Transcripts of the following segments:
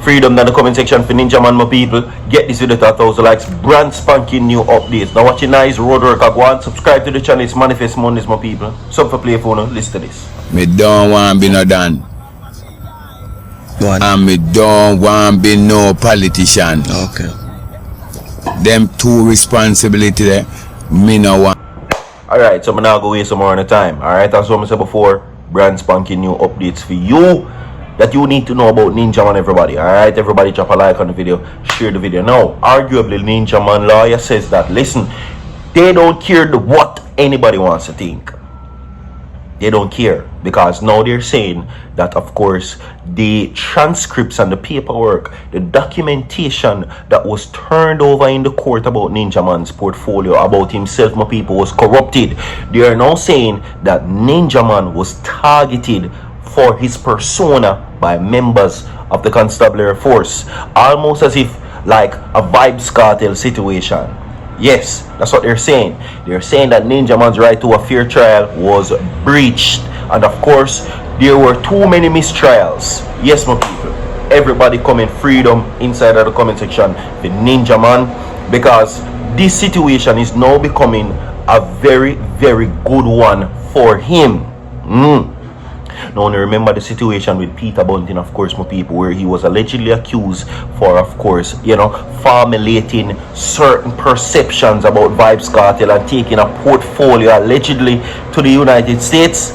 freedom down the comment section for Ninjaman, my people. Get this video to 1,000 likes. Brand spanking new updates. Now watching nice road work. Go on, subscribe to the channel. It's Manifest Mondays, my people. Sub for play phone. Listen to this. Me don't want be no done. And me don't want be no politician. Okay. Them two responsibility there, me no want. Alright, so I'm now go waste some more on the time. Alright, as what I said before, brand spanking new updates for you that you need to know about Ninjaman, everybody. Alright, everybody drop a like on the video, share the video. Now, arguably Ninjaman lawyer says that, listen, they don't care what anybody wants to think. They don't care, because now they're saying that, of course, the transcripts and the paperwork, the documentation that was turned over in the court about Ninjaman's portfolio, about himself, my people, was corrupted. They are now saying that Ninjaman was targeted for his persona by members of the constabulary force, almost as if like a vibes cartel situation. Yes, that's what they're saying. They're saying that Ninjaman's right to a fair trial was breached. And of course, there were too many mistrials. Yes, my people. Everybody comment freedom inside of the comment section for Ninjaman, because this situation is now becoming a very, very good one for him. Now, remember the situation with Peter Bunting, of course, my people, where he was allegedly accused for, of course, formulating certain perceptions about Vybz Kartel and taking a portfolio allegedly to the United States.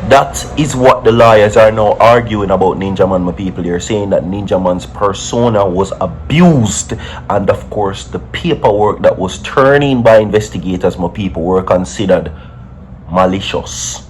That is what the lawyers are now arguing about Ninjaman, my people. They're saying that Ninjaman's persona was abused, and of course, the paperwork that was turned in by investigators, my people, were considered malicious.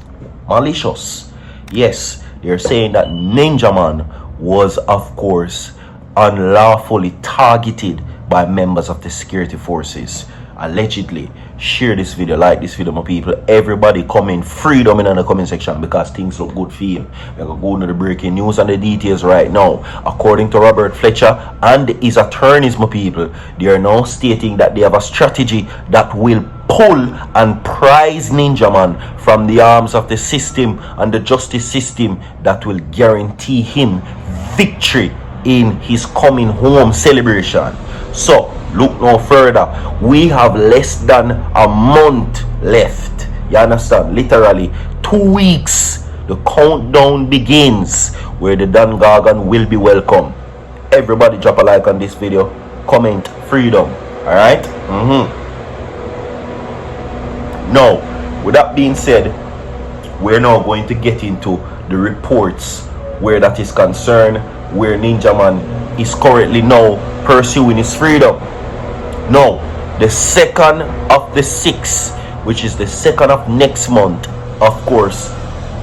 Malicious. Yes, they're saying that Ninjaman was, of course, unlawfully targeted by members of the security forces. Allegedly. Share this video, like this video, my people. Everybody comment freedom in the comment section, because things look good for you. We're going to go into the breaking news and the details right now. According to Robert Fletcher and his attorneys, my people, they are now stating that they have a strategy that will pull and prize Ninjaman from the arms of the system and the justice system, that will guarantee him victory in his coming home celebration. So look no further. We have less than a month left. You understand? Literally 2 weeks. The countdown begins, where the Dan Gargan will be welcome. Everybody drop a like on this video. Comment freedom. Alright? Now, with that being said, we're now going to get into the reports where that is concerned, where Ninjaman is currently now pursuing his freedom. Now, the 2nd of the 6th, which is the 2nd of next month, of course,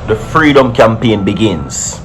the freedom campaign begins.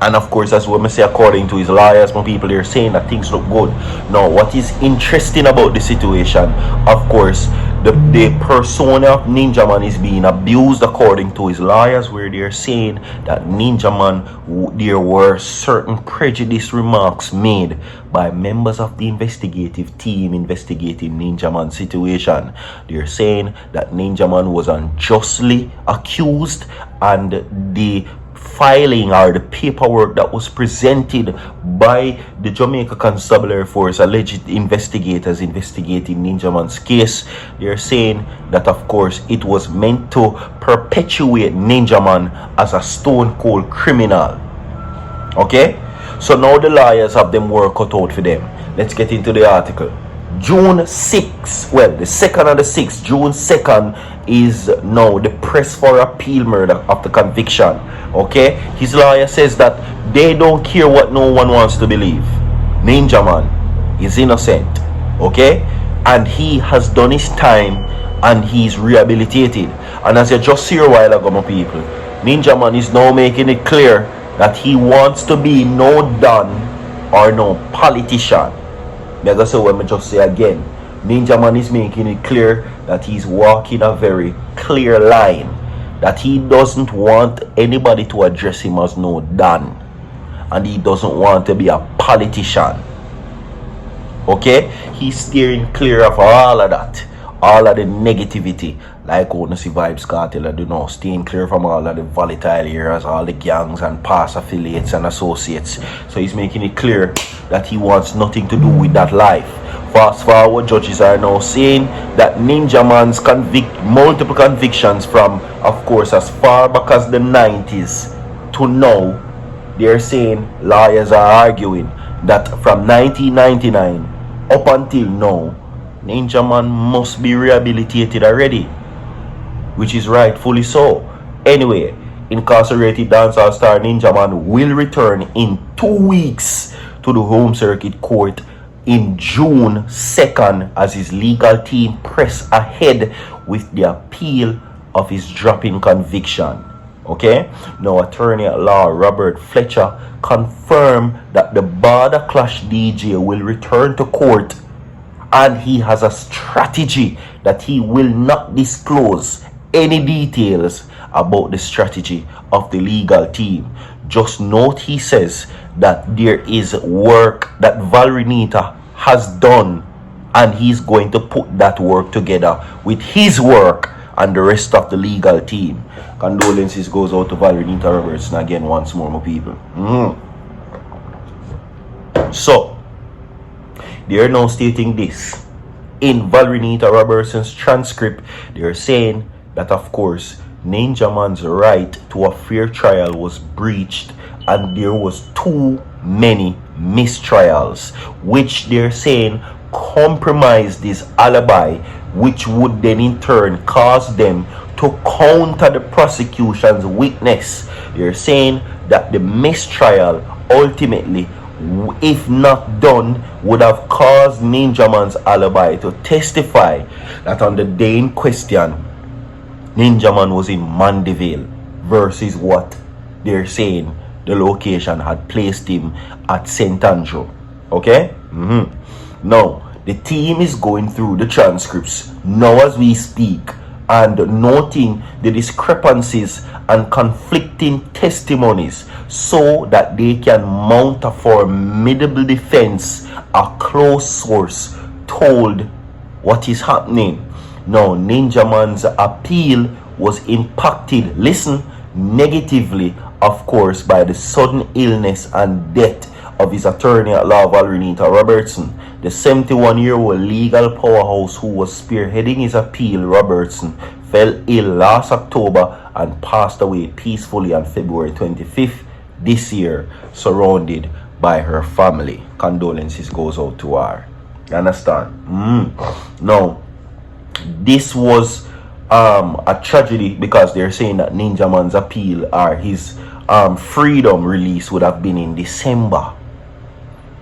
And of course, as we say, according to his lawyers, my people, they're saying that things look good. Now, what is interesting about the situation, of course, the persona of Ninjaman is being abused, according to his lawyers, where they're saying that Ninjaman, there were certain prejudice remarks made by members of the investigative team investigating Ninjaman's situation. They're saying that Ninjaman was unjustly accused, and the filing or the paperwork that was presented by the Jamaica Constabulary Force alleged investigators investigating Ninjaman's case, they're saying that, of course, it was meant to perpetuate Ninjaman as a stone cold criminal. Okay, so now the lawyers have them work cut out for them. Let's get into the article. June 6th, well, the 2nd and the 6th, June 2nd is now the press for appeal murder of the conviction. Okay, his lawyer says that they don't care what no one wants to believe. Ninjaman is innocent. Okay, and he has done his time and he's rehabilitated. And as you just see a while ago, my people, Ninjaman is now making it clear that he wants to be no Don or no politician. That's what I just say again. Ninjaman is making it clear that he's walking a very clear line, that he doesn't want anybody to address him as no Don, and he doesn't want to be a politician. Okay, he's steering clear of all of that. all of the negativity, like on see Vibes Cartel, you know, staying clear from all of the volatile areas, all the gangs and past affiliates and associates. So he's making it clear that he wants nothing to do with that life. Fast forward, judges are now saying that Ninjaman's multiple convictions from, of course, as far back as the 90s to now, they're saying, lawyers are arguing that from 1999 up until now, Ninjaman must be rehabilitated already, which is rightfully so. Anyway, incarcerated dancehall star Ninjaman will return in 2 weeks to the Home Circuit Court in June 2nd as his legal team press ahead with the appeal of his dropping conviction. Okay, now attorney at law Robert Fletcher confirmed that the Border Clash DJ will return to court, and he has a strategy that he will not disclose any details about the strategy of the legal team. Just note, he says that there is work that Pris0n has done, and he's going to put that work together with his work and the rest of the legal team. Condolences goes out to Pris0n Robertson again once more, my people. So they are now stating this in Pris0n Robertson's transcript. They are saying that, of course, Ninjaman's right to a fair trial was breached, and there was too many mistrials, which they're saying compromised his alibi, which would then in turn cause them to counter the prosecution's witness. They're saying that the mistrial ultimately, if not done, would have caused Ninjaman's alibi to testify that on the day in question, Ninjaman was in Mandeville, versus what they're saying the location had placed him at St. Andrew. Okay? Now, the team is going through the transcripts now as we speak and noting the discrepancies and conflicting testimonies so that they can mount a formidable defense. A close source told what is happening. Now, Ninjaman's appeal was impacted, listen, negatively, of course, by the sudden illness and death of his attorney at law, Pris0n Robertson. The 71-year-old legal powerhouse who was spearheading his appeal, Robertson, fell ill last October and passed away peacefully on February 25th this year, surrounded by her family. Condolences goes out to her. You understand? Now, this was a tragedy because they're saying that Ninjaman's appeal or his freedom release would have been in December.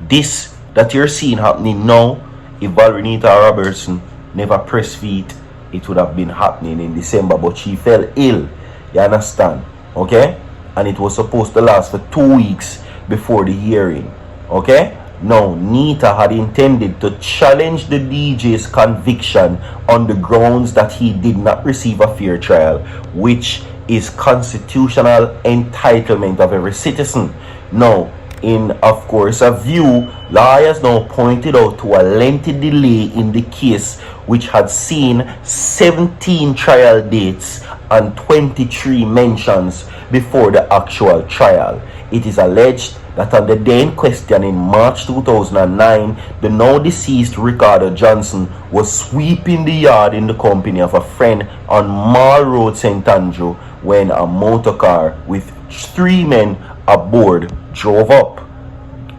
This that you're seeing happening now, if Pris0n Robertson never pressed feet, it would have been happening in December, but she fell ill. You understand? Okay? And it was supposed to last for 2 weeks before the hearing. Okay? Now, Nita had intended to challenge the DJ's conviction on the grounds that he did not receive a fair trial, which is constitutional entitlement of every citizen. Now, in, of course, a view, lawyers now pointed out to a lengthy delay in the case, which had seen 17 trial dates and 23 mentions before the actual trial. It is alleged that on the day in question in March 2009, the now deceased Ricardo Johnson was sweeping the yard in the company of a friend on Mall Road, St. Andrew, when a motor car with 3 men aboard drove up.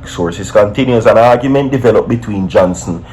Sources continues, an argument developed between between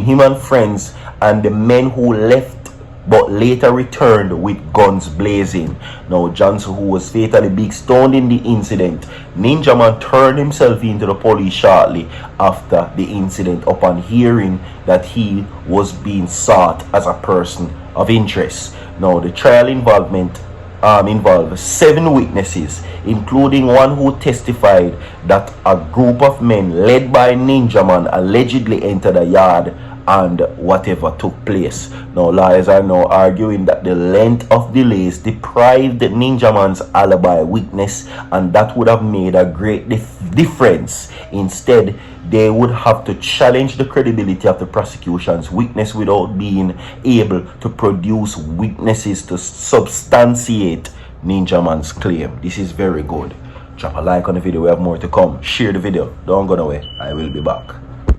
him and friends and the men who left but later returned with guns blazing. Now, Johnson, who was fatally big stoned in the incident, Ninjaman turned himself into the police shortly after the incident upon hearing that he was being sought as a person of interest. Now, the trial involved 7 witnesses, including one who testified that a group of men led by Ninjaman allegedly entered a yard and whatever took place. Now, lawyers are now arguing that the length of delays deprived Ninjaman's alibi witness, and that would have made a great difference. Instead, they would have to challenge the credibility of the prosecution's witness without being able to produce witnesses to substantiate Ninjaman's claim. This is very good. Drop a like on the video. We have more to come. Share the video. Don't go away. I will be back.